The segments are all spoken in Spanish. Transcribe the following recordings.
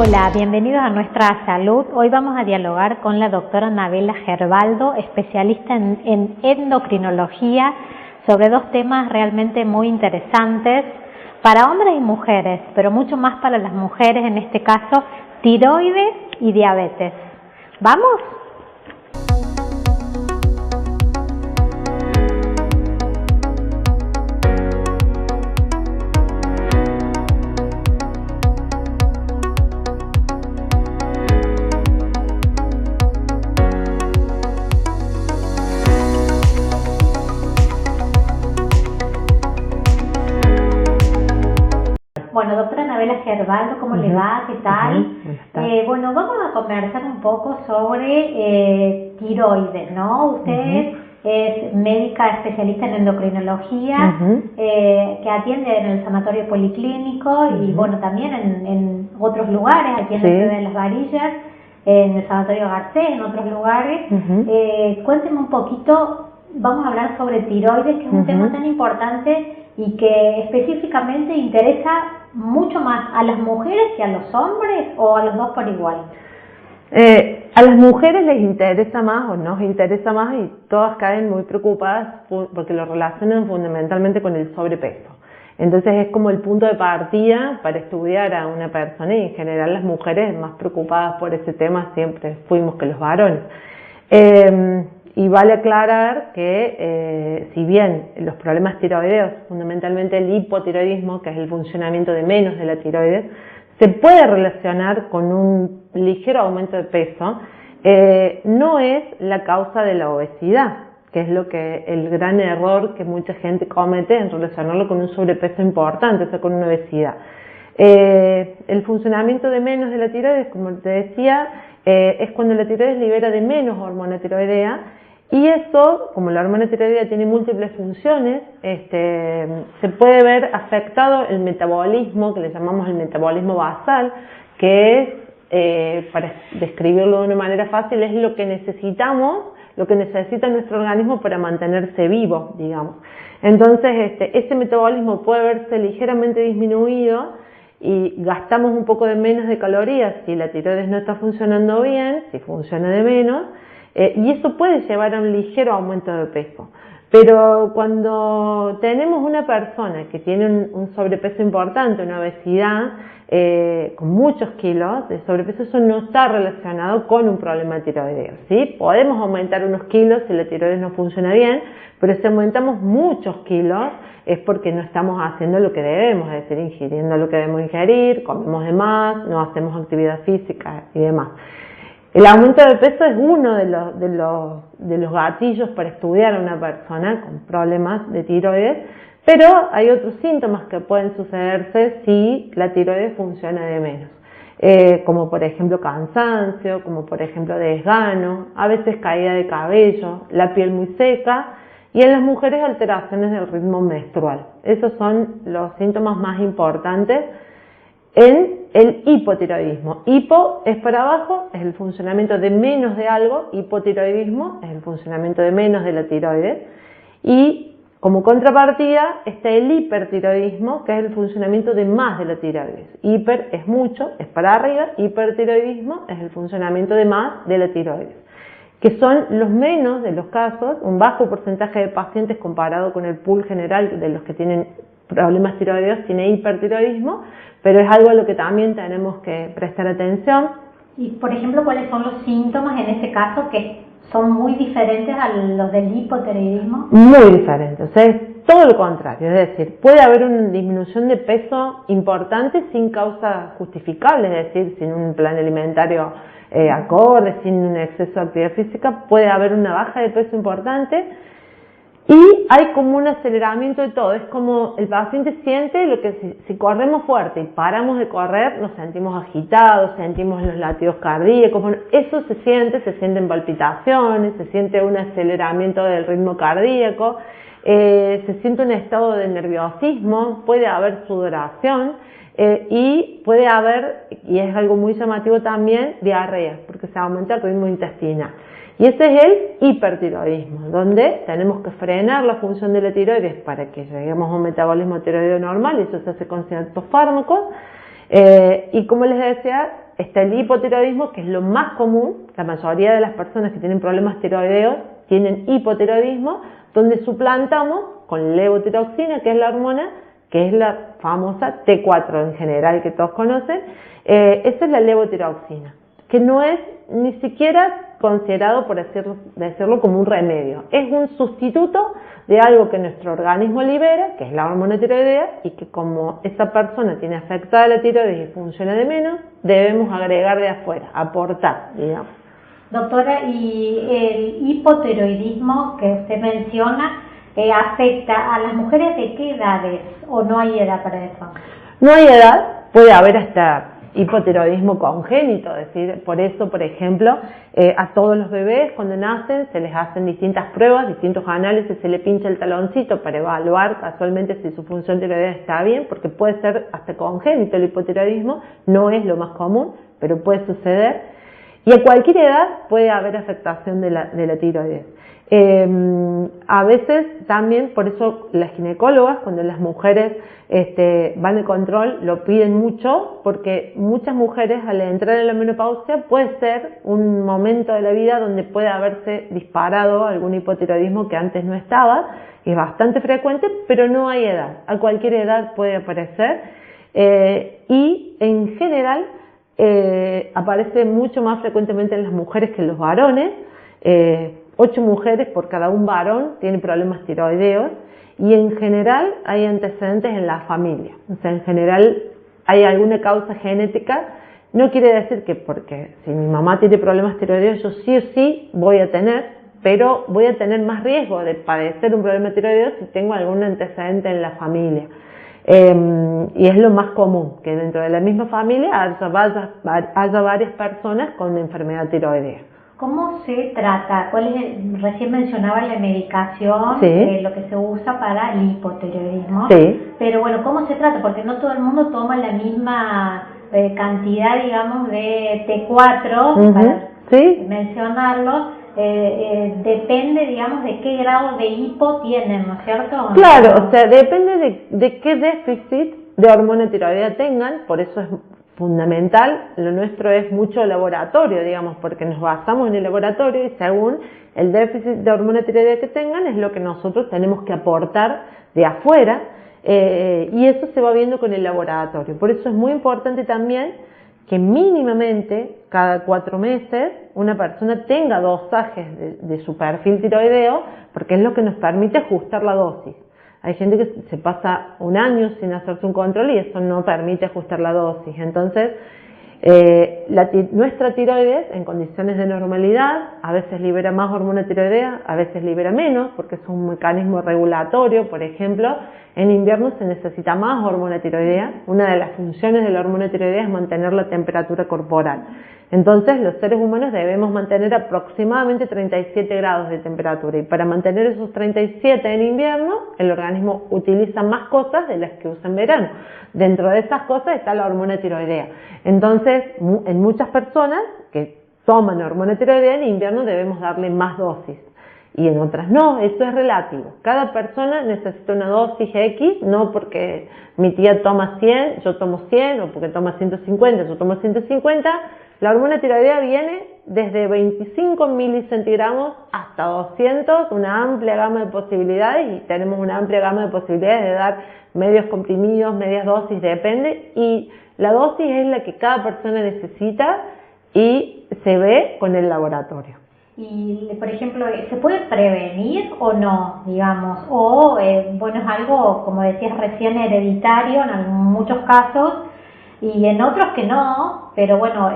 Hola, bienvenidos a Nuestra Salud. Hoy vamos a dialogar con la doctora Anabela Gerbaldo, especialista en endocrinología, sobre dos temas realmente muy interesantes para hombres y mujeres, pero mucho más para las mujeres, en este caso, tiroides y diabetes. ¿Vamos? Bueno, doctora Anabela Gerbaldo, ¿cómo le va? ¿Qué tal? Bueno, vamos a conversar un poco sobre tiroides, ¿no? Usted es médica especialista en endocrinología, que atiende en el sanatorio policlínico y bueno, también en otros lugares, aquí en la ciudad de Las Varillas, en el sanatorio Garcés, en otros lugares. Cuénteme un poquito, vamos a hablar sobre tiroides, que es un tema tan importante y que específicamente interesa mucho más a las mujeres que a los hombres, o a los dos por igual. A las mujeres les interesa más o nos interesa más, y todas caen muy preocupadas porque lo relacionan fundamentalmente con el sobrepeso. Entonces es como el punto de partida para estudiar a una persona, y en general las mujeres más preocupadas por ese tema siempre fuimos que los varones. Y vale aclarar que si bien los problemas tiroideos, fundamentalmente el hipotiroidismo, que es el funcionamiento de menos de la tiroides, se puede relacionar con un ligero aumento de peso, no es la causa de la obesidad, que es el gran error que mucha gente comete en relacionarlo con un sobrepeso importante, o sea, con una obesidad. El funcionamiento de menos de la tiroides, como te decía, es cuando la tiroides libera de menos hormona tiroidea, y eso, como la hormona tiroidea tiene múltiples funciones, se puede ver afectado el metabolismo, que le llamamos el metabolismo basal, que es, para describirlo de una manera fácil, es lo que necesitamos, lo que necesita nuestro organismo para mantenerse vivo, digamos. Entonces, ese metabolismo puede verse ligeramente disminuido y gastamos un poco de menos de calorías si la tiroides no está funcionando bien, si funciona de menos, y eso puede llevar a un ligero aumento de peso. Pero cuando tenemos una persona que tiene un sobrepeso importante, una obesidad con muchos kilos de sobrepeso, eso no está relacionado con un problema tiroideo, ¿sí? Podemos aumentar unos kilos si la tiroides no funciona bien, pero si aumentamos muchos kilos es porque no estamos haciendo lo que debemos, es decir, ingiriendo lo que debemos ingerir, comemos de más, no hacemos actividad física y demás. El aumento de peso es uno de los gatillos para estudiar a una persona con problemas de tiroides, pero hay otros síntomas que pueden sucederse si la tiroides funciona de menos, como por ejemplo cansancio, como por ejemplo desgano, a veces caída de cabello, la piel muy seca, y en las mujeres alteraciones del ritmo menstrual. Esos son los síntomas más importantes en el hipotiroidismo. Hipo es para abajo, es el funcionamiento de menos de algo, hipotiroidismo es el funcionamiento de menos de la tiroides, y como contrapartida está el hipertiroidismo, que es el funcionamiento de más de la tiroides. Hiper es mucho, es para arriba, hipertiroidismo es el funcionamiento de más de la tiroides, que son los menos de los casos, un bajo porcentaje de pacientes comparado con el pool general de los que tienen problemas tiroideos tiene hipertiroidismo, pero es algo a lo que también tenemos que prestar atención. Y, por ejemplo, ¿cuáles son los síntomas en este caso que son muy diferentes a los del hipotiroidismo? Muy diferentes, o sea, es todo lo contrario, es decir, puede haber una disminución de peso importante sin causa justificable, es decir, sin un plan alimentario acorde, sin un exceso de actividad física, puede haber una baja de peso importante. Y hay como un aceleramiento de todo, es como el paciente siente lo que si corremos fuerte y paramos de correr, nos sentimos agitados, sentimos los latidos cardíacos, bueno, eso se sienten palpitaciones, se siente un aceleramiento del ritmo cardíaco, se siente un estado de nerviosismo, puede haber sudoración y puede haber, y es algo muy llamativo también, diarrea, porque se aumenta el ritmo intestinal. Y ese es el hipertiroidismo, donde tenemos que frenar la función de la tiroides para que lleguemos a un metabolismo tiroideo normal, y eso se hace con ciertos fármacos, Y como les decía, está el hipotiroidismo, que es lo más común. La mayoría de las personas que tienen problemas tiroideos tienen hipotiroidismo, donde suplantamos con levotiroxina, que es la hormona, que es la famosa T4 en general, que todos conocen. Esa es la levotiroxina, que no es ni siquiera considerado, por decirlo, como un remedio. Es un sustituto de algo que nuestro organismo libera, que es la hormona tiroidea, y que como esa persona tiene afectada la tiroides y funciona de menos, debemos agregar de afuera, aportar, digamos. Doctora, ¿y el hipotiroidismo que usted menciona afecta a las mujeres de qué edades o no hay edad para eso? No hay edad, puede haber hasta hipotiroidismo congénito, es decir, por eso, por ejemplo, a todos los bebés cuando nacen se les hacen distintas pruebas, distintos análisis, se le pincha el taloncito para evaluar casualmente si su función tiroidea está bien, porque puede ser hasta congénito el hipotiroidismo, no es lo más común, pero puede suceder. Y a cualquier edad puede haber afectación de la tiroides. A veces también, por eso las ginecólogas, cuando las mujeres van de control, lo piden mucho, porque muchas mujeres al entrar en la menopausia puede ser un momento de la vida donde puede haberse disparado algún hipotiroidismo que antes no estaba, es bastante frecuente, pero no hay edad, a cualquier edad puede aparecer, y en general aparece mucho más frecuentemente en las mujeres que en los varones. 8 mujeres por cada un varón tienen problemas tiroideos, y en general hay antecedentes en la familia. O sea, en general hay alguna causa genética. No quiere decir que porque si mi mamá tiene problemas tiroideos yo sí o sí voy a tener, pero voy a tener más riesgo de padecer un problema tiroideo si tengo algún antecedente en la familia. Y es lo más común, que dentro de la misma familia haya varias personas con enfermedad tiroidea. ¿Cómo se trata? Recién mencionaba la medicación, Sí. Lo que se usa para el hipotiroidismo. Sí. Pero bueno, ¿cómo se trata? Porque no todo el mundo toma la misma cantidad, digamos, de T4, para Sí. mencionarlo. Depende, digamos, de qué grado de hipo tienen, ¿no es cierto? Claro, o sea, depende de qué déficit de hormona tiroidea tengan, por eso es fundamental. Lo nuestro es mucho laboratorio, digamos, porque nos basamos en el laboratorio y según el déficit de hormona tiroidea que tengan es lo que nosotros tenemos que aportar de afuera, y eso se va viendo con el laboratorio. Por eso es muy importante también que mínimamente cada 4 meses una persona tenga dosajes de su perfil tiroideo, porque es lo que nos permite ajustar la dosis. Hay gente que se pasa un año sin hacerse un control y eso no permite ajustar la dosis. Entonces, nuestra tiroides en condiciones de normalidad a veces libera más hormona tiroidea, a veces libera menos, porque es un mecanismo regulatorio. Por ejemplo, en invierno se necesita más hormona tiroidea. Una de las funciones de la hormona tiroidea es mantener la temperatura corporal. Entonces, los seres humanos debemos mantener aproximadamente 37 grados de temperatura, y para mantener esos 37 en invierno, el organismo utiliza más cosas de las que usa en verano. Dentro de esas cosas está la hormona tiroidea. Entonces, en muchas personas que toman hormona tiroidea en invierno debemos darle más dosis, y en otras no. Eso es relativo. Cada persona necesita una dosis X, no porque mi tía toma 100, yo tomo 100, o porque toma 150, yo tomo 150. La hormona tiroidea viene desde 25 milicentigramos hasta 200, una amplia gama de posibilidades, y tenemos una amplia gama de posibilidades de dar medios comprimidos, medias dosis, depende, y la dosis es la que cada persona necesita y se ve con el laboratorio. Y, por ejemplo, ¿se puede prevenir o no, digamos? O, bueno, es algo, como decías recién, hereditario en muchos casos, y en otros que no, pero bueno,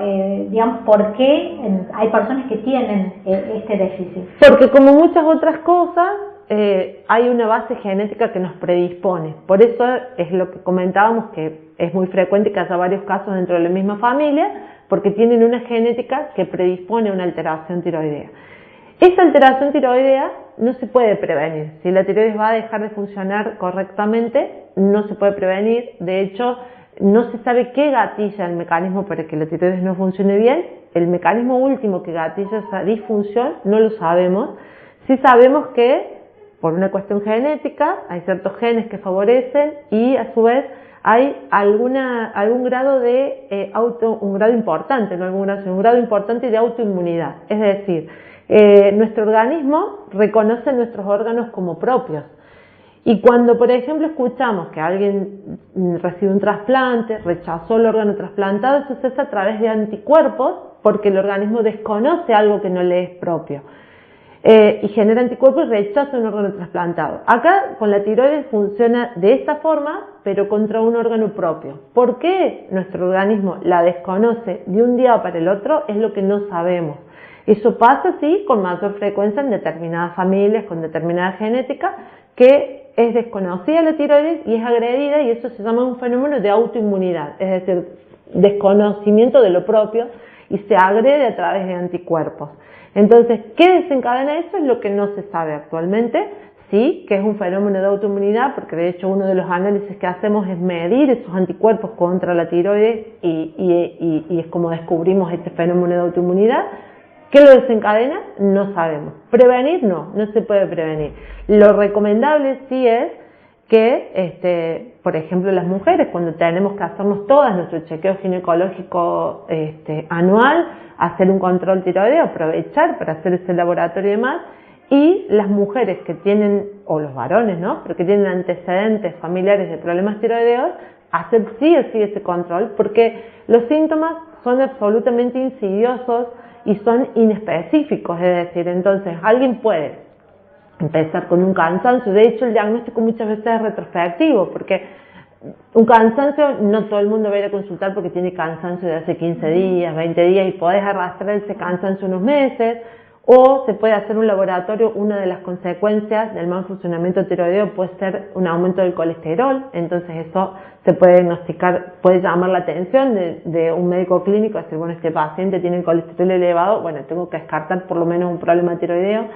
digamos, ¿por qué hay personas que tienen este déficit? Porque como muchas otras cosas, hay una base genética que nos predispone. Por eso es lo que comentábamos, que es muy frecuente que haya varios casos dentro de la misma familia, porque tienen una genética que predispone a una alteración tiroidea. Esa alteración tiroidea no se puede prevenir. Si la tiroides va a dejar de funcionar correctamente, no se puede prevenir. De hecho, no se sabe qué gatilla el mecanismo para que la tiroides no funcione bien. El mecanismo último que gatilla esa disfunción no lo sabemos. Sí sabemos que por una cuestión genética hay ciertos genes que favorecen, y a su vez hay algún grado de un grado importante, no algún grado, sino un grado importante de autoinmunidad. Es decir, nuestro organismo reconoce nuestros órganos como propios. Y cuando, por ejemplo, escuchamos que alguien recibe un trasplante, rechazó el órgano trasplantado, eso se hace a través de anticuerpos, porque el organismo desconoce algo que no le es propio. Y genera anticuerpos y rechaza un órgano trasplantado. Acá con la tiroides funciona de esta forma, pero contra un órgano propio. ¿Por qué nuestro organismo la desconoce de un día para el otro? Es lo que no sabemos. Eso pasa, sí, con mayor frecuencia en determinadas familias, con determinada genética, que es desconocida la tiroides y es agredida, y eso se llama un fenómeno de autoinmunidad, es decir, desconocimiento de lo propio, y se agrede a través de anticuerpos. Entonces, ¿qué desencadena eso? Es lo que no se sabe actualmente. Sí, que es un fenómeno de autoinmunidad, porque de hecho uno de los análisis que hacemos es medir esos anticuerpos contra la tiroides y es como descubrimos este fenómeno de autoinmunidad. ¿Qué lo desencadena? No sabemos. ¿Prevenir? No se puede prevenir. Lo recomendable sí es que, por ejemplo, las mujeres, cuando tenemos que hacernos todas nuestro chequeo ginecológico anual, hacer un control tiroideo, aprovechar para hacer ese laboratorio y demás, y las mujeres que tienen, o los varones, ¿no?, pero que tienen antecedentes familiares de problemas tiroideos, hacer sí o sí ese control, porque los síntomas son absolutamente insidiosos y son inespecíficos, es decir, entonces alguien puede empezar con un cansancio. De hecho, el diagnóstico muchas veces es retrospectivo, porque un cansancio no todo el mundo va a ir a consultar porque tiene cansancio de hace 15 días, 20 días, y podés arrastrar ese cansancio unos meses, o se puede hacer un laboratorio. Una de las consecuencias del mal funcionamiento tiroideo puede ser un aumento del colesterol, entonces eso se puede diagnosticar, puede llamar la atención de un médico clínico, decir, bueno, este paciente tiene el colesterol elevado, bueno, tengo que descartar por lo menos un problema tiroideo.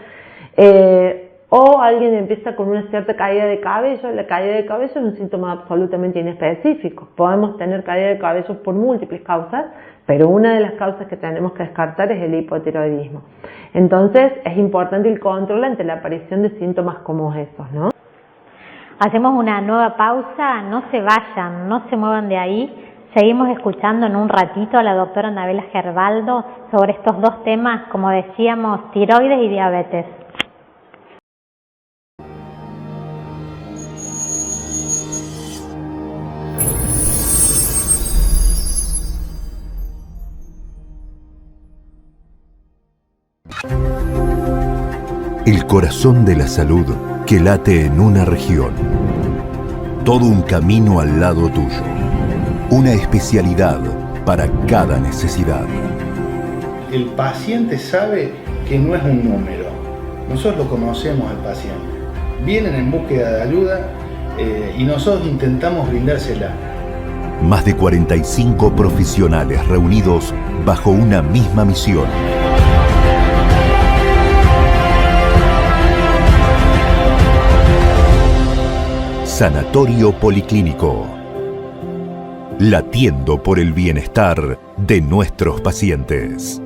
O alguien empieza con una cierta caída de cabello. La caída de cabello es un síntoma absolutamente inespecífico. Podemos tener caída de cabello por múltiples causas, pero una de las causas que tenemos que descartar es el hipotiroidismo. Entonces es importante el control ante la aparición de síntomas como esos, ¿no? Hacemos una nueva pausa, no se vayan, no se muevan de ahí. Seguimos escuchando en un ratito a la doctora Anabela Gerbaldo sobre estos dos temas, como decíamos, tiroides y diabetes. El corazón de la salud que late en una región. Todo un camino al lado tuyo. Una especialidad para cada necesidad. El paciente sabe que no es un número. Nosotros lo conocemos al paciente. Vienen en búsqueda de ayuda y nosotros intentamos brindársela. Más de 45 profesionales reunidos bajo una misma misión. Sanatorio Policlínico. Latiendo por el bienestar de nuestros pacientes.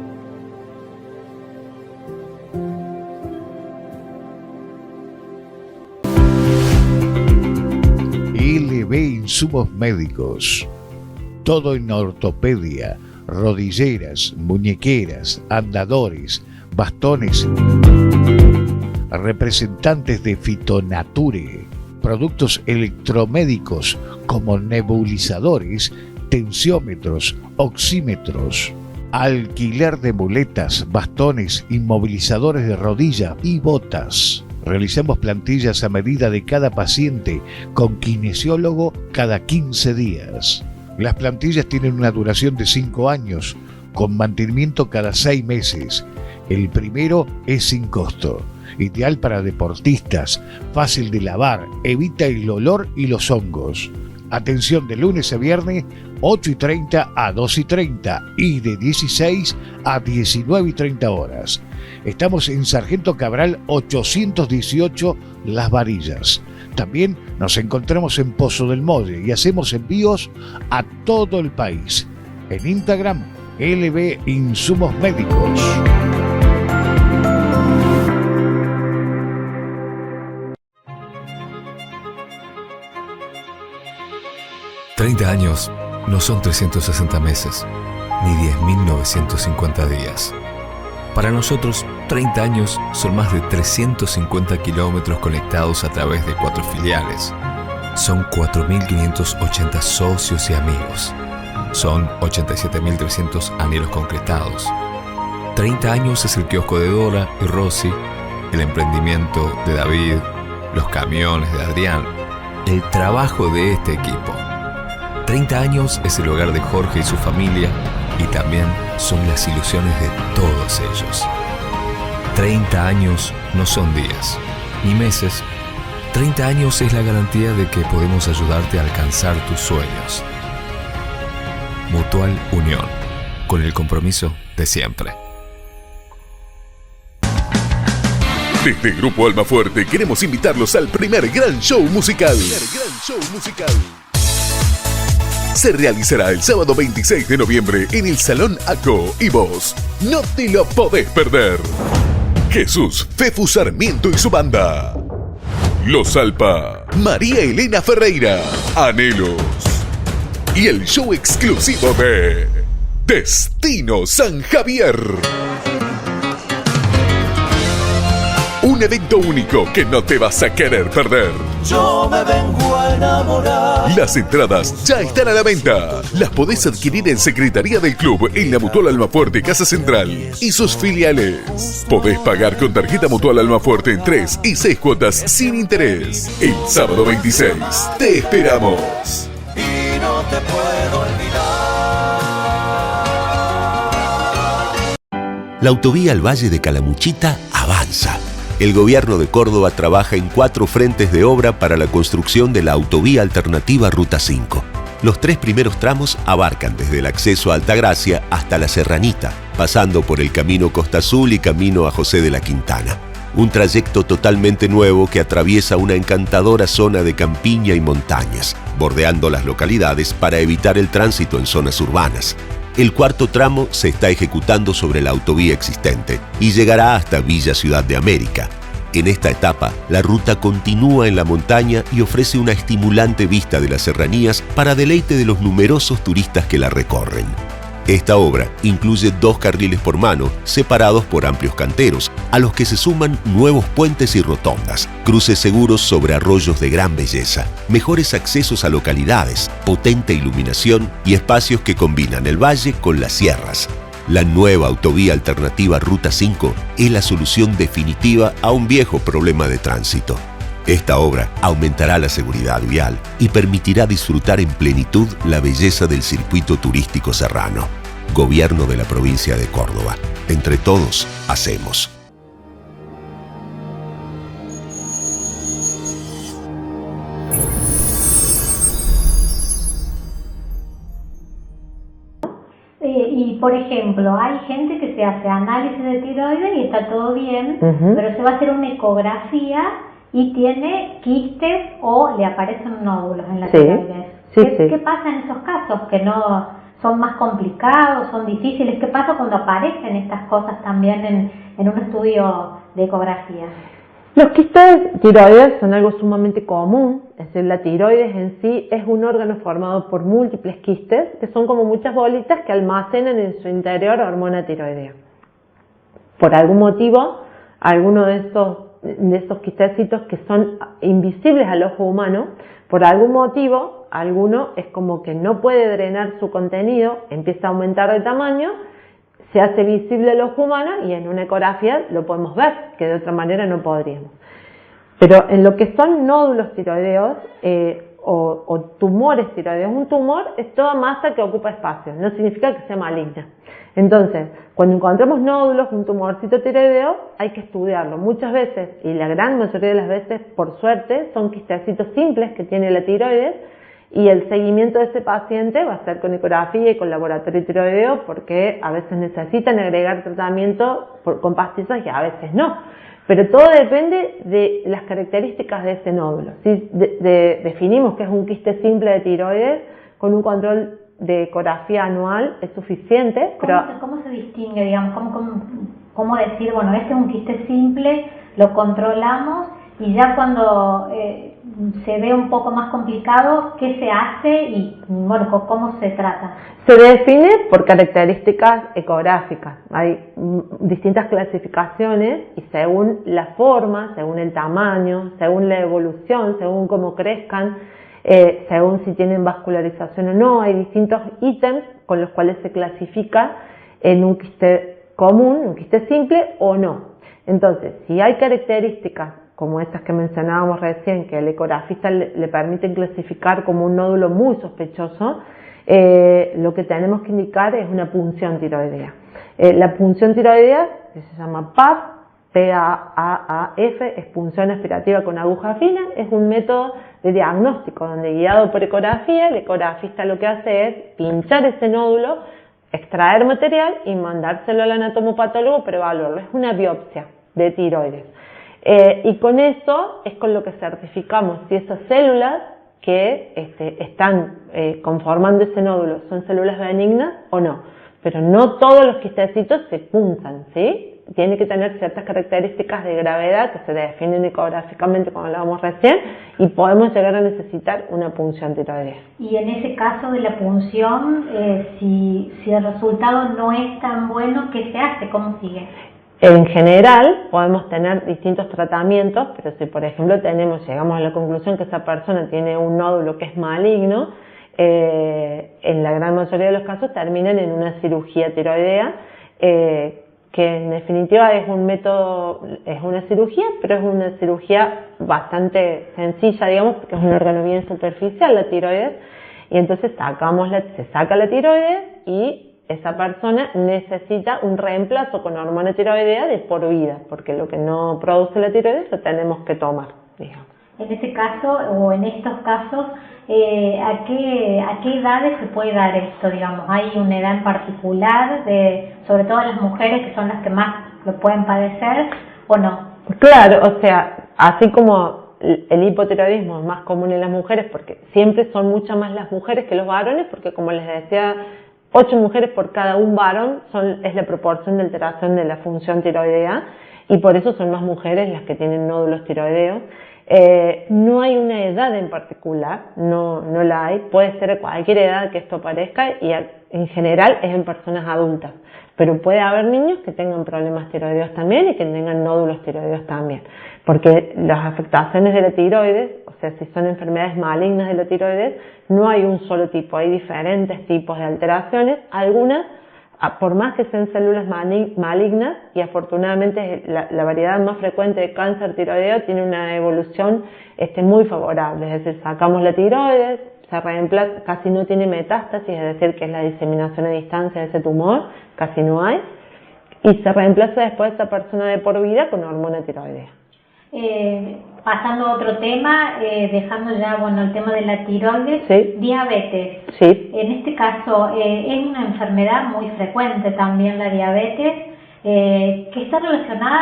LB Insumos Médicos. Todo en ortopedia, rodilleras, muñequeras, andadores, bastones. Representantes de Fitonature. Productos electromédicos como nebulizadores, tensiómetros, oxímetros, alquiler de muletas, bastones, inmovilizadores de rodilla y botas. Realizamos plantillas a medida de cada paciente con kinesiólogo cada 15 días. Las plantillas tienen una duración de 5 años, con mantenimiento cada 6 meses. El primero es sin costo. Ideal para deportistas, fácil de lavar, evita el olor y los hongos. Atención de lunes a viernes, 8:30 a 2:30 y de 16 a 19:30 horas. Estamos en Sargento Cabral 818 Las Varillas. También nos encontramos en Pozo del Molle y hacemos envíos a todo el país. En Instagram, LB Insumos Médicos. 30 años no son 360 meses, ni 10.950 días. Para nosotros, 30 años son más de 350 kilómetros conectados a través de 4 filiales. Son 4.580 socios y amigos. Son 87.300 anhelos concretados. 30 años es el kiosco de Dora y Rosy, el emprendimiento de David, los camiones de Adrián, el trabajo de este equipo. 30 años es el hogar de Jorge y su familia, y también son las ilusiones de todos ellos. 30 años no son días, ni meses. 30 años es la garantía de que podemos ayudarte a alcanzar tus sueños. Mutual Unión, con el compromiso de siempre. Desde Grupo Almafuerte queremos invitarlos al primer gran show musical. Se realizará el sábado 26 de noviembre en el Salón ACO y vos no te lo podés perder. Jesús, Fefu Sarmiento y su banda. Los Alpa, María Elena Ferreira, Anhelos. Y el show exclusivo de Destino San Javier. Un evento único que no te vas a querer perder. Yo me vengo a enamorar. Las entradas ya están a la venta. Las podés adquirir en Secretaría del Club, en la Mutual Almafuerte Casa Central y sus filiales. Podés pagar con tarjeta Mutual Almafuerte en 3 y 6 cuotas sin interés. El sábado 26 te esperamos. Y no te puedo olvidar. La autovía al Valle de Calamuchita avanza. El gobierno de Córdoba trabaja en 4 frentes de obra para la construcción de la autovía alternativa Ruta 5. Los 3 primeros tramos abarcan desde el acceso a Altagracia hasta La Serranita, pasando por el camino Costa Azul y camino a José de la Quintana. Un trayecto totalmente nuevo que atraviesa una encantadora zona de campiña y montañas, bordeando las localidades para evitar el tránsito en zonas urbanas. El 4.º tramo se está ejecutando sobre la autovía existente y llegará hasta Villa Ciudad de América. En esta etapa, la ruta continúa en la montaña y ofrece una estimulante vista de las serranías para deleite de los numerosos turistas que la recorren. Esta obra incluye 2 carriles por mano, separados por amplios canteros, a los que se suman nuevos puentes y rotondas, cruces seguros sobre arroyos de gran belleza, mejores accesos a localidades, potente iluminación y espacios que combinan el valle con las sierras. La nueva autovía alternativa Ruta 5 es la solución definitiva a un viejo problema de tránsito. Esta obra aumentará la seguridad vial y permitirá disfrutar en plenitud la belleza del circuito turístico serrano. Gobierno de la provincia de Córdoba. Entre todos, hacemos. Y por ejemplo, hay gente que se hace análisis de tiroides y está todo bien, pero se va a hacer una ecografía y tiene quistes o le aparecen nódulos en la tiroides. ¿Qué pasa en esos casos? Que no son más complicados, son difíciles. ¿Qué pasa cuando aparecen estas cosas también en un estudio de ecografía? Los quistes tiroides son algo sumamente común, es decir, la tiroides en sí es un órgano formado por múltiples quistes, que son como muchas bolitas que almacenan en su interior hormona tiroidea. Por algún motivo, alguno de esos quistecitos que son invisibles al ojo humano, por algún motivo, alguno es como que no puede drenar su contenido, empieza a aumentar de tamaño, se hace visible al ojo humano y en una ecografía lo podemos ver, que de otra manera no podríamos. Pero en lo que son nódulos tiroideos o tumores tiroideos, un tumor es toda masa que ocupa espacio, no significa que sea maligna. Entonces, cuando encontramos nódulos, un tumorcito tiroideo, hay que estudiarlo. Muchas veces, y la gran mayoría de las veces, por suerte, son quistecitos simples que tiene la tiroides, y el seguimiento de ese paciente va a ser con ecografía y con laboratorio tiroideo, porque a veces necesitan agregar tratamiento con pastillas y a veces no. Pero todo depende de las características de ese nódulo. Si definimos que es un quiste simple de tiroides, con un control de ecografía anual es suficiente. ¿Cómo se distingue, digamos? ¿Cómo decir, bueno, este es un quiste simple, lo controlamos y ya cuando se ve un poco más complicado, ¿qué se hace y bueno, cómo se trata? Se define por características ecográficas. Hay distintas clasificaciones y según la forma, según el tamaño, según la evolución, según cómo crezcan, según si tienen vascularización o no, hay distintos ítems con los cuales se clasifica en un quiste común, un quiste simple o no. Entonces, si hay características como estas que mencionábamos recién, que el ecografista le permiten clasificar como un nódulo muy sospechoso, lo que tenemos que indicar es una punción tiroidea. La punción tiroidea, que se llama PAF, PAAF, es punción aspirativa con aguja fina, es un método de diagnóstico donde, guiado por ecografía, el ecografista lo que hace es pinchar ese nódulo, extraer material y mandárselo al anatomopatólogo para evaluarlo. Es una biopsia de tiroides. Y con eso es con lo que certificamos si esas células que están conformando ese nódulo son células benignas o no. Pero no todos los quistecitos se punzan, ¿sí? Tiene que tener ciertas características de gravedad que se definen ecográficamente, como hablábamos recién, y podemos llegar a necesitar una punción tiroidea. Y en ese caso de la punción, si el resultado no es tan bueno, ¿qué se hace? ¿Cómo sigue? En general podemos tener distintos tratamientos, pero si por ejemplo llegamos a la conclusión que esa persona tiene un nódulo que es maligno, en la gran mayoría de los casos terminan en una cirugía tiroidea, que en definitiva es un método, es una cirugía, pero es una cirugía bastante sencilla, digamos, porque es un órgano bien superficial, la tiroides, y entonces se saca la tiroides y esa persona necesita un reemplazo con hormona tiroidea de por vida, porque lo que no produce la tiroides lo tenemos que tomar, digamos. En este caso, o en estos casos, ¿a qué edades se puede dar esto, digamos? ¿Hay una edad en particular, sobre todo las mujeres, que son las que más lo pueden padecer, o no? Claro, o sea, así como el hipotiroidismo es más común en las mujeres, porque siempre son muchas más las mujeres que los varones, porque como les decía, 8 mujeres por cada un varón es la proporción de alteración de la función tiroidea, y por eso son más mujeres las que tienen nódulos tiroideos. No hay una edad en particular, no la hay, puede ser a cualquier edad que esto aparezca y en general es en personas adultas, pero puede haber niños que tengan problemas tiroideos también y que tengan nódulos tiroideos también, porque las afectaciones de la tiroides, o sea, si son enfermedades malignas de la tiroides, no hay un solo tipo, hay diferentes tipos de alteraciones, algunas por más que sean células malignas, y afortunadamente la variedad más frecuente de cáncer tiroideo tiene una evolución muy favorable, es decir, sacamos la tiroides, se reemplaza, casi no tiene metástasis, es decir, que es la diseminación a distancia de ese tumor, casi no hay, y se reemplaza después esa persona de por vida con hormona tiroidea. Pasando a otro tema, dejando ya el tema de la tiroides, sí. Diabetes. Sí. En este caso es una enfermedad muy frecuente también la diabetes, que está relacionada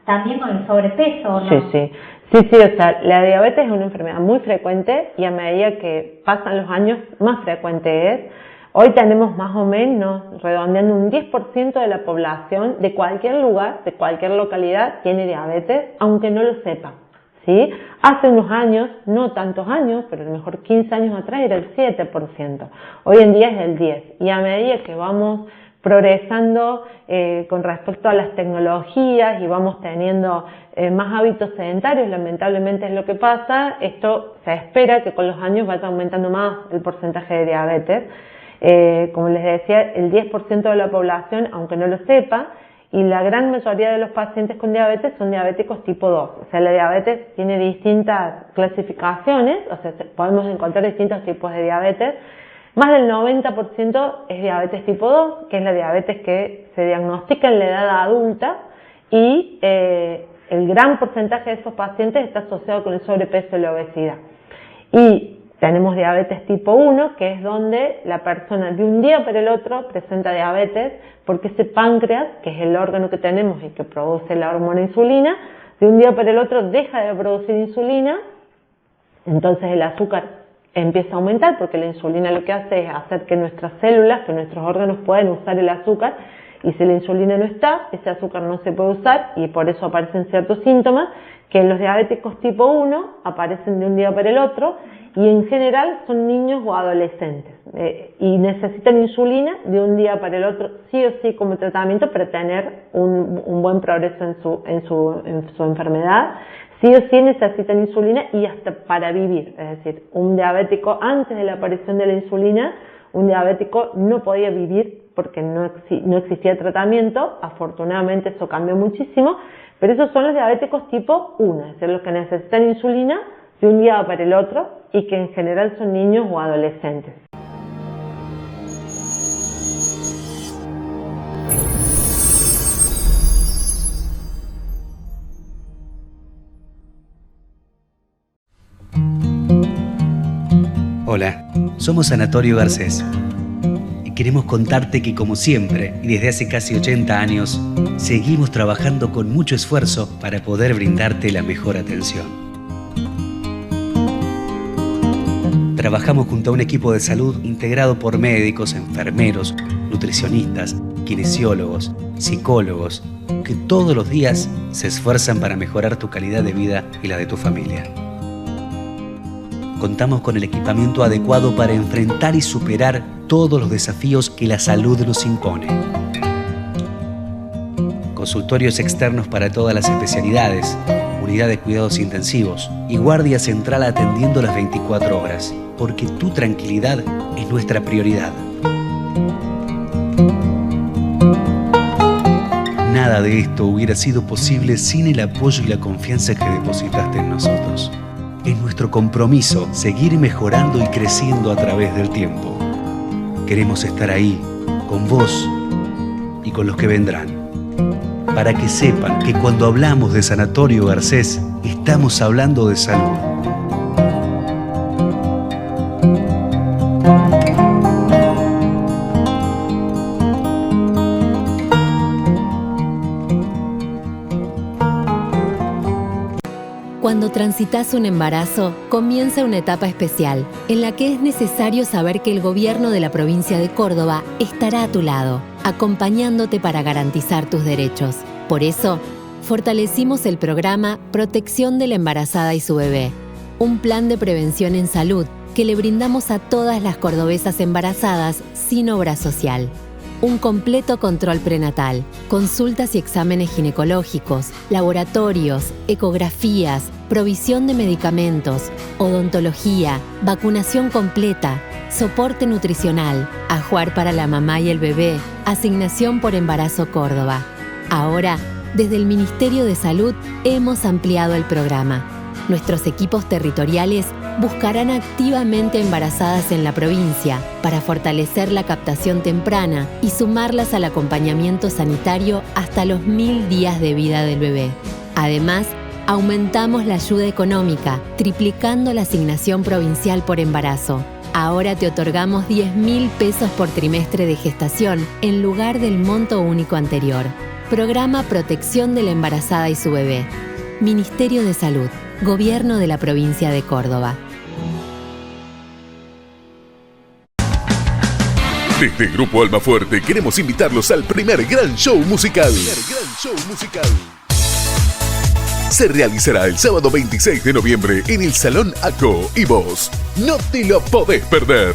también con el sobrepeso, ¿no? Sí, o sea, la diabetes es una enfermedad muy frecuente y a medida que pasan los años más frecuente es. Hoy tenemos más o menos, redondeando, un 10% de la población de cualquier lugar, de cualquier localidad, tiene diabetes, aunque no lo sepa, ¿sí? Hace unos años, no tantos años, pero a lo mejor 15 años atrás era el 7%. Hoy en día es el 10%. Y a medida que vamos progresando con respecto a las tecnologías y vamos teniendo más hábitos sedentarios, lamentablemente es lo que pasa, esto se espera que con los años vaya aumentando más el porcentaje de diabetes. Como les decía, el 10% de la población, aunque no lo sepa, y la gran mayoría de los pacientes con diabetes son diabéticos tipo 2. O sea, la diabetes tiene distintas clasificaciones, o sea, podemos encontrar distintos tipos de diabetes. Más del 90% es diabetes tipo 2, que es la diabetes que se diagnostica en la edad adulta, y el gran porcentaje de esos pacientes está asociado con el sobrepeso y la obesidad. Y tenemos diabetes tipo 1, que es donde la persona de un día para el otro presenta diabetes, porque ese páncreas, que es el órgano que tenemos y que produce la hormona insulina, de un día para el otro deja de producir insulina, entonces el azúcar empieza a aumentar, porque la insulina lo que hace es hacer que nuestras células, que nuestros órganos puedan usar el azúcar, y si la insulina no está, ese azúcar no se puede usar, y por eso aparecen ciertos síntomas que los diabéticos tipo 1 aparecen de un día para el otro y en general son niños o adolescentes y necesitan insulina de un día para el otro sí o sí como tratamiento para tener un buen progreso en su enfermedad. Sí o sí necesitan insulina y hasta para vivir, es decir, un diabético antes de la aparición de la insulina, un diabético no podía vivir porque no existía tratamiento. Afortunadamente eso cambió muchísimo, pero esos son los diabéticos tipo 1, es decir, los que necesitan insulina de un día para el otro y que en general son niños o adolescentes. Hola, somos Sanatorio Garcés y queremos contarte que como siempre y desde hace casi 80 años seguimos trabajando con mucho esfuerzo para poder brindarte la mejor atención. Trabajamos junto a un equipo de salud integrado por médicos, enfermeros, nutricionistas, kinesiólogos, psicólogos, que todos los días se esfuerzan para mejorar tu calidad de vida y la de tu familia. Contamos con el equipamiento adecuado para enfrentar y superar todos los desafíos que la salud nos impone. Consultorios externos para todas las especialidades, unidad de cuidados intensivos y guardia central atendiendo las 24 horas, porque tu tranquilidad es nuestra prioridad. Nada de esto hubiera sido posible sin el apoyo y la confianza que depositaste en nosotros. Es nuestro compromiso seguir mejorando y creciendo a través del tiempo. Queremos estar ahí, con vos y con los que vendrán, para que sepan que cuando hablamos de Sanatorio Garcés, estamos hablando de salud. Cuando transitas un embarazo, comienza una etapa especial, en la que es necesario saber que el gobierno de la provincia de Córdoba estará a tu lado, acompañándote para garantizar tus derechos. Por eso, fortalecimos el programa Protección de la Embarazada y su Bebé, un plan de prevención en salud que le brindamos a todas las cordobesas embarazadas sin obra social. Un completo control prenatal, consultas y exámenes ginecológicos, laboratorios, ecografías, provisión de medicamentos, odontología, vacunación completa, soporte nutricional, ajuar para la mamá y el bebé, asignación por embarazo Córdoba. Ahora, desde el Ministerio de Salud hemos ampliado el programa. Nuestros equipos territoriales buscarán activamente embarazadas en la provincia para fortalecer la captación temprana y sumarlas al acompañamiento sanitario hasta los 1000 días de vida del bebé. Además, aumentamos la ayuda económica, triplicando la asignación provincial por embarazo. Ahora te otorgamos 10.000 pesos por trimestre de gestación en lugar del monto único anterior. Programa Protección de la Embarazada y su Bebé. Ministerio de Salud. Gobierno de la provincia de Córdoba. Desde Grupo Almafuerte queremos invitarlos al primer gran show musical. Se realizará el sábado 26 de noviembre en el Salón ACO y vos no te lo podés perder.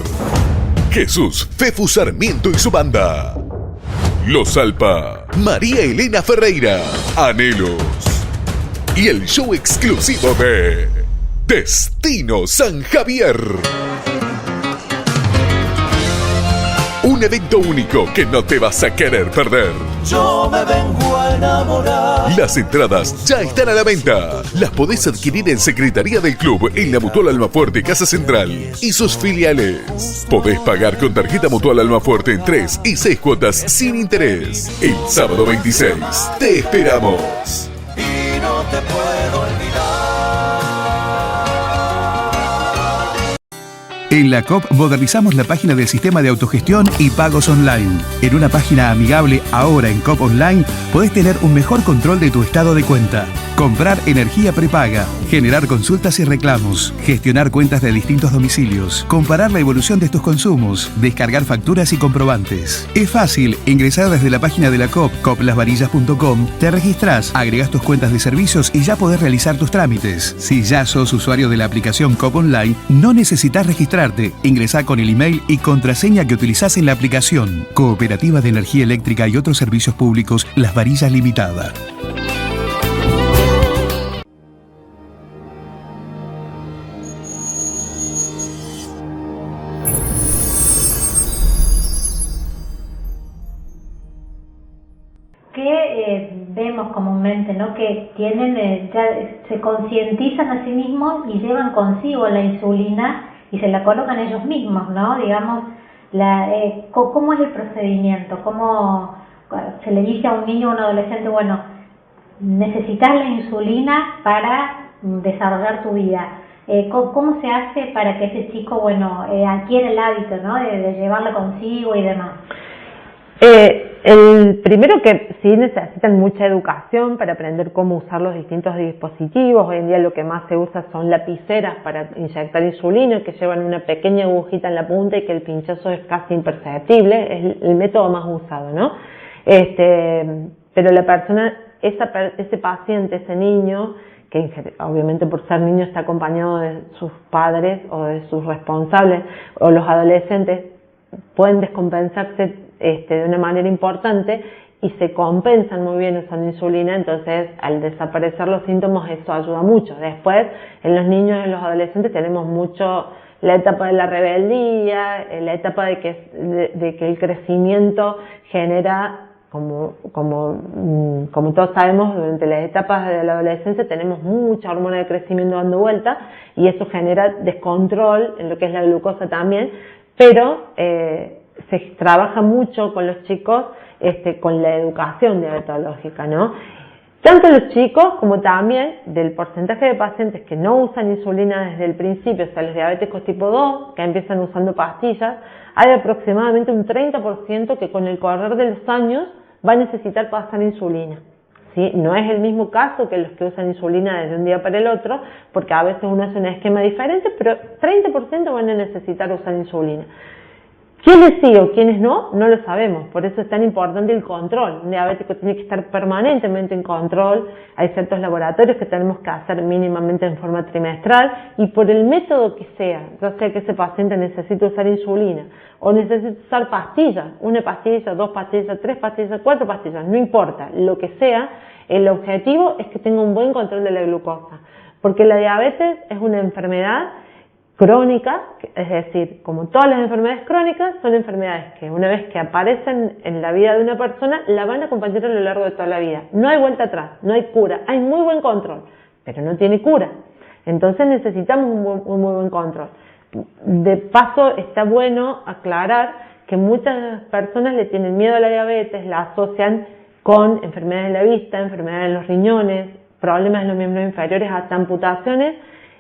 Jesús Fefu Sarmiento y su banda. Los Alpa, María Elena Ferreira, Anhelos. Y el show exclusivo de Destino San Javier. Un evento único que no te vas a querer perder. Yo me vengo a enamorar. Las entradas ya están a la venta. Las podés adquirir en Secretaría del Club, en la Mutual Almafuerte Casa Central y sus filiales. Podés pagar con tarjeta Mutual Almafuerte en 3 y 6 cuotas sin interés. El sábado 26 te esperamos. No te puedo olvidar. En la COP modernizamos la página del sistema de autogestión y pagos online. En una página amigable, ahora en COP Online, podés tener un mejor control de tu estado de cuenta. comprar energía prepaga, generar consultas y reclamos, gestionar cuentas de distintos domicilios, comparar la evolución de tus consumos, descargar facturas y comprobantes. Es fácil, ingresar desde la página de la COP, coplasvarillas.com, te registrás, agregás tus cuentas de servicios y ya podés realizar tus trámites. Si ya sos usuario de la aplicación COP Online, no necesitas registrarte. Ingresá con el email y contraseña que utilizás en la aplicación. Cooperativa de Energía Eléctrica y otros servicios públicos, Las Varillas Limitada. Vemos comúnmente, ¿no? Que tienen, ya se concientizan a sí mismos y llevan consigo la insulina y se la colocan ellos mismos, ¿no? Digamos, ¿cómo es el procedimiento? ¿Cómo se le dice a un niño o un adolescente, bueno, necesitas la insulina para desarrollar tu vida? ¿Cómo se hace para que ese chico, bueno, adquiera el hábito, ¿no? De llevarla consigo y demás? El primero, que sí necesitan mucha educación para aprender cómo usar los distintos dispositivos. Hoy en día lo que más se usa son lapiceras para inyectar insulina, que llevan una pequeña agujita en la punta y que el pinchazo es casi imperceptible. Es el método más usado, ¿no? Pero la persona, ese paciente, ese niño, que obviamente por ser niño está acompañado de sus padres o de sus responsables, o los adolescentes, pueden descompensarse de una manera importante y se compensan muy bien usando insulina. Entonces, al desaparecer los síntomas, eso ayuda mucho. Después, en los niños y en los adolescentes tenemos mucho la etapa de la rebeldía, la etapa de que el crecimiento genera, como todos sabemos, durante las etapas de la adolescencia tenemos mucha hormona de crecimiento dando vuelta y eso genera descontrol en lo que es la glucosa también, pero se trabaja mucho con los chicos con la educación diabetológica, ¿no? Tanto los chicos como también del porcentaje de pacientes que no usan insulina desde el principio, o sea, los diabéticos tipo 2, que empiezan usando pastillas, hay aproximadamente un 30% que con el correr de los años va a necesitar pasar insulina. ¿Sí? No es el mismo caso que los que usan insulina desde un día para el otro, porque a veces uno hace un esquema diferente, pero 30% van a necesitar usar insulina. ¿Quiénes sí o quiénes no? No lo sabemos, por eso es tan importante el control. Un diabético tiene que estar permanentemente en control, hay ciertos laboratorios que tenemos que hacer mínimamente en forma trimestral y por el método que sea, ya sea que ese paciente necesite usar insulina o necesite usar pastillas, una pastilla, 2 pastillas, 3 pastillas, 4 pastillas, no importa, lo que sea, el objetivo es que tenga un buen control de la glucosa, porque la diabetes es una enfermedad crónica, es decir, como todas las enfermedades crónicas, son enfermedades que una vez que aparecen en la vida de una persona, la van a acompañar a lo largo de toda la vida. No hay vuelta atrás, no hay cura, hay muy buen control, pero no tiene cura. Entonces necesitamos un muy buen control. De paso, está bueno aclarar que muchas personas le tienen miedo a la diabetes, la asocian con enfermedades de la vista, enfermedades de los riñones, problemas de los miembros inferiores, hasta amputaciones,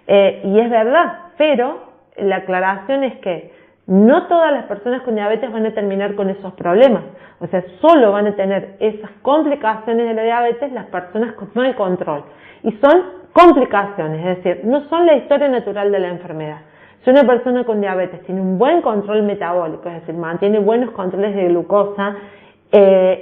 y es verdad. Pero la aclaración es que no todas las personas con diabetes van a terminar con esos problemas. O sea, solo van a tener esas complicaciones de la diabetes las personas con mal control. Y son complicaciones, es decir, no son la historia natural de la enfermedad. Si una persona con diabetes tiene un buen control metabólico, es decir, mantiene buenos controles de glucosa,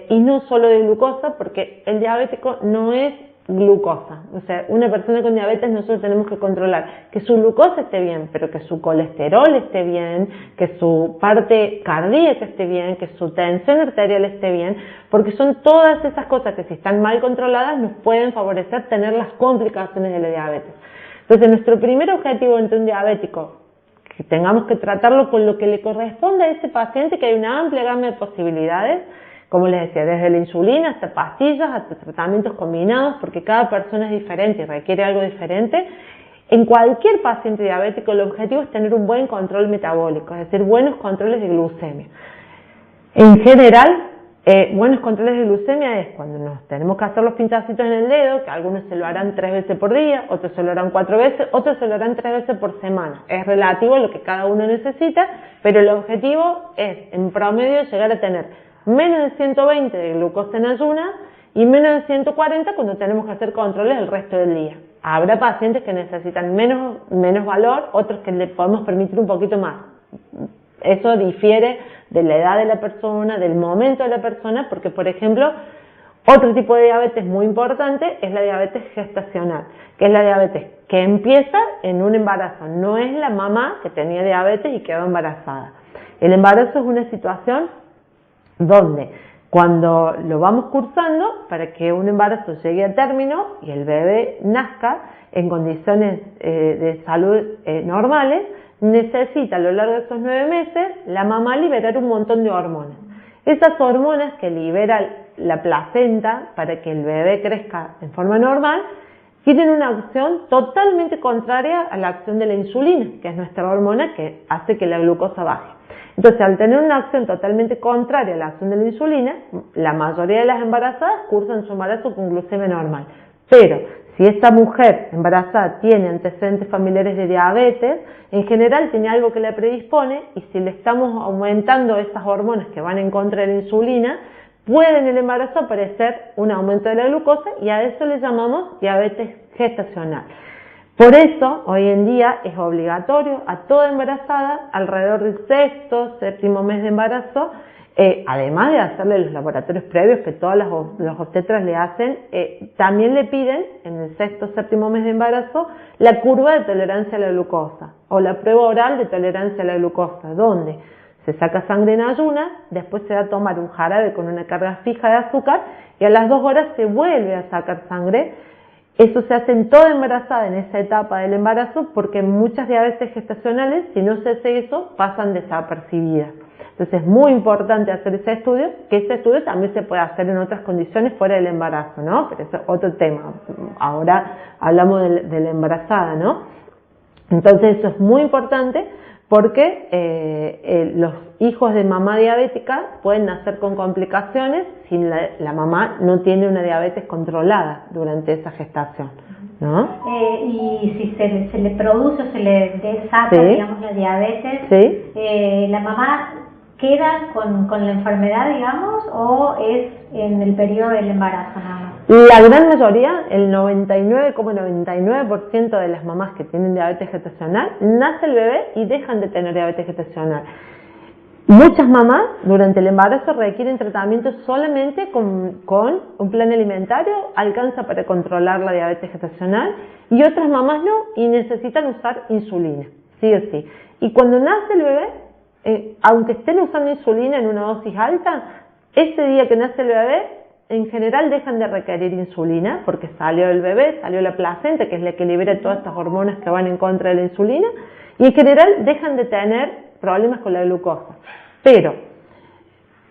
y no solo de glucosa, porque el diabético no es glucosa. O sea, una persona con diabetes nosotros tenemos que controlar que su glucosa esté bien, pero que su colesterol esté bien, que su parte cardíaca esté bien, que su tensión arterial esté bien, porque son todas esas cosas que si están mal controladas nos pueden favorecer tener las complicaciones de la diabetes. Entonces, nuestro primer objetivo ante un diabético, que tengamos que tratarlo con lo que le corresponde a ese paciente, que hay una amplia gama de posibilidades, como les decía, desde la insulina hasta pastillas, hasta tratamientos combinados, porque cada persona es diferente y requiere algo diferente. En cualquier paciente diabético el objetivo es tener un buen control metabólico, es decir, buenos controles de glucemia. En general, buenos controles de glucemia es cuando nos tenemos que hacer los pinchacitos en el dedo, que algunos se lo harán 3 veces por día, otros se lo harán 4 veces, otros se lo harán 3 veces por semana. Es relativo a lo que cada uno necesita, pero el objetivo es, en promedio, llegar a tener menos de 120 de glucosa en ayunas y menos de 140 cuando tenemos que hacer controles el resto del día. Habrá pacientes que necesitan menos valor, otros que le podemos permitir un poquito más. Eso difiere de la edad de la persona, del momento de la persona, porque por ejemplo, otro tipo de diabetes muy importante es la diabetes gestacional, que es la diabetes que empieza en un embarazo, no es la mamá que tenía diabetes y quedó embarazada. El embarazo es una situación donde cuando lo vamos cursando, para que un embarazo llegue a término y el bebé nazca en condiciones de salud normales, necesita a lo largo de esos 9 meses la mamá liberar un montón de hormonas. Esas hormonas que libera la placenta para que el bebé crezca en forma normal, tienen una acción totalmente contraria a la acción de la insulina, que es nuestra hormona que hace que la glucosa baje. Entonces, al tener una acción totalmente contraria a la acción de la insulina, la mayoría de las embarazadas cursan su embarazo con glucemia normal. Pero, si esta mujer embarazada tiene antecedentes familiares de diabetes, en general tiene algo que la predispone, y si le estamos aumentando esas hormonas que van en contra de la insulina, puede en el embarazo aparecer un aumento de la glucosa, y a eso le llamamos diabetes gestacional. Por eso, hoy en día es obligatorio a toda embarazada, alrededor del 6º, 7º mes de embarazo, además de hacerle los laboratorios previos que todas los obstetras le hacen, también le piden en el 6º, 7º mes de embarazo la curva de tolerancia a la glucosa o la prueba oral de tolerancia a la glucosa, donde se saca sangre en ayunas, después se va a tomar un jarabe con una carga fija de azúcar y a las 2 horas se vuelve a sacar sangre. Eso se hace en toda embarazada en esa etapa del embarazo, porque muchas diabetes gestacionales, si no se hace eso, pasan desapercibidas. Entonces es muy importante hacer ese estudio, que ese estudio también se puede hacer en otras condiciones fuera del embarazo, ¿no? Pero eso es otro tema. Ahora hablamos de la embarazada, ¿no? Entonces eso es muy importante porque los hijos de mamá diabética pueden nacer con complicaciones si la mamá no tiene una diabetes controlada durante esa gestación, ¿no? Y si se le produce o se le desata, sí, digamos, la diabetes, sí, ¿la mamá queda con la enfermedad, digamos, o es en el periodo del embarazo nada más? La gran mayoría, el 99,99% de las mamás que tienen diabetes gestacional, nace el bebé y dejan de tener diabetes gestacional. Muchas mamás durante el embarazo requieren tratamiento solamente con un plan alimentario, alcanza para controlar la diabetes gestacional, y otras mamás no, y necesitan usar insulina, sí o sí. Y cuando nace el bebé, aunque estén usando insulina en una dosis alta, ese día que nace el bebé, en general dejan de requerir insulina, porque salió el bebé, salió la placenta, que es la que libera todas estas hormonas que van en contra de la insulina, y en general dejan de tener problemas con la glucosa. Pero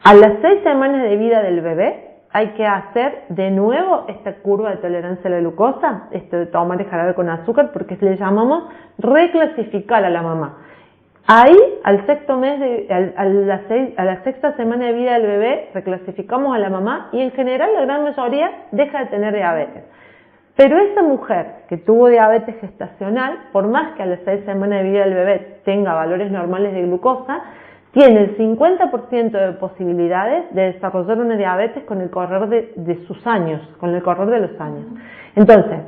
a las 6 semanas de vida del bebé hay que hacer de nuevo esta curva de tolerancia a la glucosa, esto de tomar el jarabe con azúcar, porque le llamamos reclasificar a la mamá. Ahí, al 6º mes, a la 6ª semana de vida del bebé, reclasificamos a la mamá y en general la gran mayoría deja de tener diabetes. Pero esa mujer que tuvo diabetes gestacional, por más que a las 6 semanas de vida del bebé tenga valores normales de glucosa, tiene el 50% de posibilidades de desarrollar una diabetes con el correr de sus años, con el correr de los años. Entonces,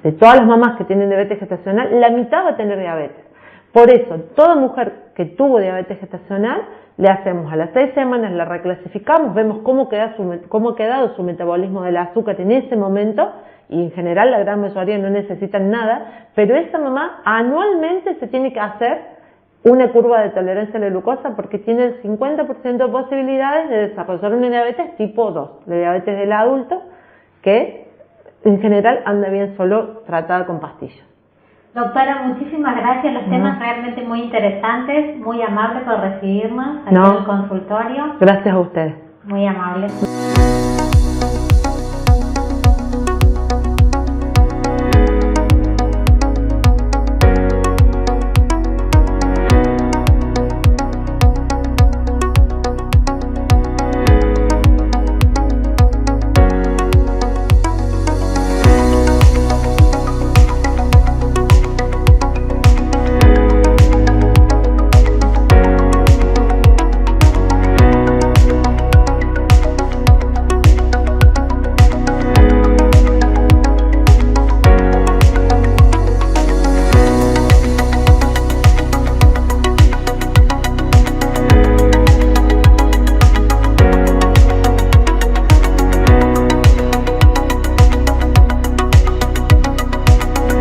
de todas las mamás que tienen diabetes gestacional, la mitad va a tener diabetes. Por eso, toda mujer que tuvo diabetes gestacional, le hacemos a las 6 semanas, la reclasificamos, vemos cómo ha quedado su metabolismo del azúcar en ese momento, y en general la gran mayoría no necesitan nada, pero esa mamá anualmente se tiene que hacer una curva de tolerancia a la glucosa porque tiene el 50% de posibilidades de desarrollar una diabetes tipo 2, la diabetes del adulto, que en general anda bien solo tratada con pastillas. Doctora, muchísimas gracias. Los temas realmente muy interesantes, muy amable por recibirnos aquí en el consultorio. Gracias a ustedes. Muy amable.